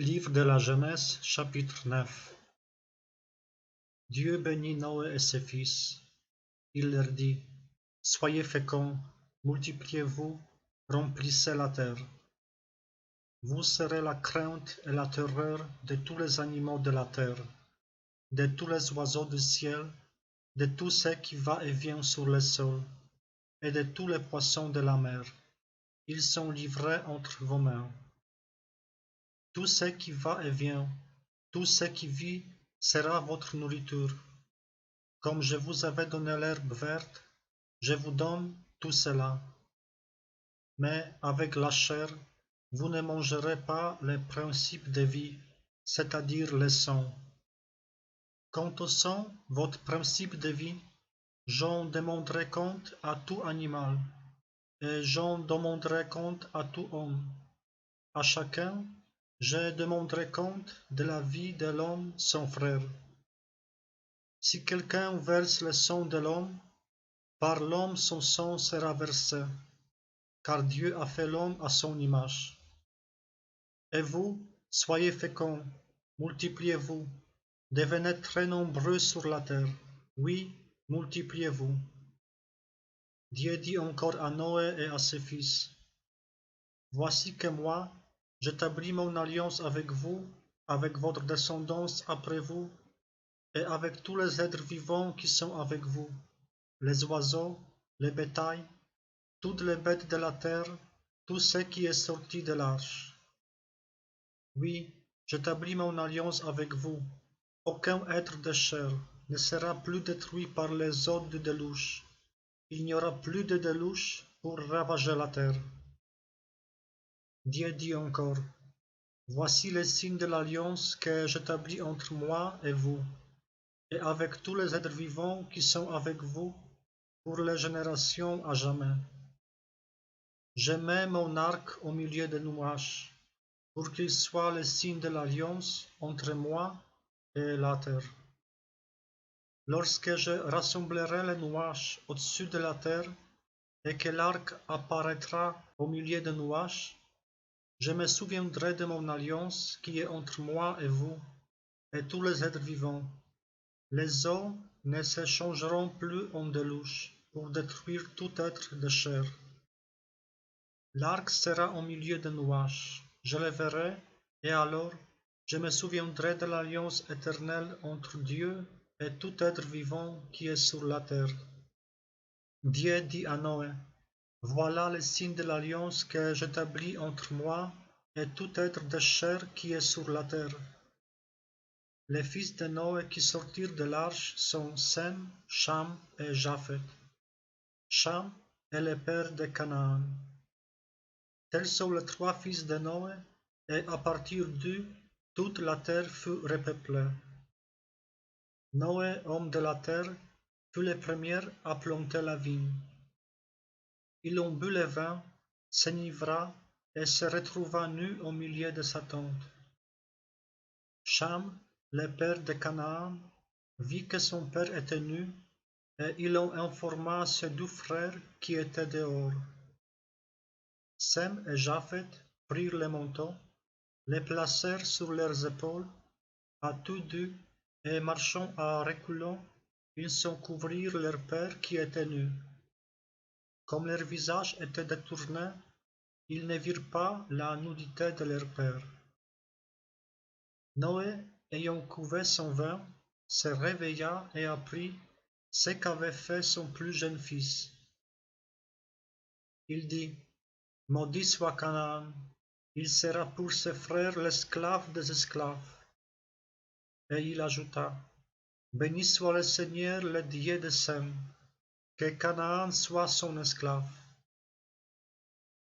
Livre de la Genèse, chapitre 9. Dieu bénit Noé et ses fils. Il leur dit: Soyez féconds, multipliez-vous, remplissez la terre. Vous serez la crainte et la terreur de tous les animaux de la terre, de tous les oiseaux du ciel, de tout ce qui va et vient sur le sol, et de tous les poissons de la mer. Ils sont livrés entre vos mains. Tout ce qui va et vient, tout ce qui vit sera votre nourriture. Comme je vous avais donné l'herbe verte, je vous donne tout cela. Mais avec la chair, vous ne mangerez pas les principes de vie, c'est-à-dire le sang. Quant au sang, votre principe de vie, j'en demanderai compte à tout animal, et j'en demanderai compte à tout homme. À chacun, je demanderai compte de la vie de l'homme son frère. Si quelqu'un verse le sang de l'homme, par l'homme son sang sera versé, car Dieu a fait l'homme à son image. Et vous, soyez féconds, multipliez-vous, devenez très nombreux sur la terre. Oui, multipliez-vous. Dieu dit encore à Noé et à ses fils: Voici que moi, j'établis mon alliance avec vous, avec votre descendance après vous, et avec tous les êtres vivants qui sont avec vous, les oiseaux, les bétails, toutes les bêtes de la terre, tout ce qui est sorti de l'arche. Oui, j'établis mon alliance avec vous. Aucun être de chair ne sera plus détruit par les eaux du déluge. Il n'y aura plus de déluge pour ravager la terre. Dieu dit encore: Voici les signes de l'alliance que j'établis entre moi et vous, et avec tous les êtres vivants qui sont avec vous, pour les générations à jamais. Je mets mon arc au milieu des nuages, pour qu'il soit le signe de l'alliance entre moi et la terre. Lorsque je rassemblerai les nuages au-dessus de la terre, et que l'arc apparaîtra au milieu des nuages, je me souviendrai de mon alliance qui est entre moi et vous, et tous les êtres vivants. Les eaux ne se changeront plus en déluge, pour détruire tout être de chair. L'arc sera au milieu des nuages. Je le verrai, et alors je me souviendrai de l'alliance éternelle entre Dieu et tout être vivant qui est sur la terre. Dieu dit à Noé: Voilà les signes de l'alliance que j'établis entre moi et tout être de chair qui est sur la terre. Les fils de Noé qui sortirent de l'arche sont Sem, Cham et Japhet. Cham est le père de Canaan. Tels sont les trois fils de Noé, et à partir d'eux, toute la terre fut repeuplée. Noé, homme de la terre, fut le premier à planter la vigne. Il en but le vin, s'enivra et se retrouva nu au milieu de sa tente. Cham, le père de Canaan, vit que son père était nu, et il en informa ses deux frères qui étaient dehors. Sem et Japhet prirent les manteaux, les placèrent sur leurs épaules, à tous deux, et marchant à reculons, ils s'en couvrirent leur père qui était nu. Comme leur visage était détourné, ils ne virent pas la nudité de leur père. Noé, ayant couvé son vin, se réveilla et apprit ce qu'avait fait son plus jeune fils. Il dit: Maudit soit Canaan, il sera pour ses frères l'esclave des esclaves. Et il ajouta: Béni soit le Seigneur, le Dieu de Sem, que Canaan soit son esclave.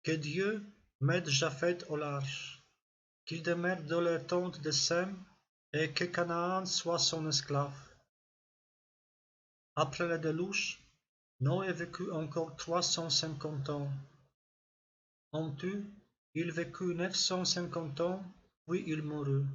Que Dieu mette Japhet au large, qu'il demeure dans les tentes de Sem, et que Canaan soit son esclave. Après le déluge, Noé vécut encore 350 ans. En tout, il vécut 950 ans, puis il mourut.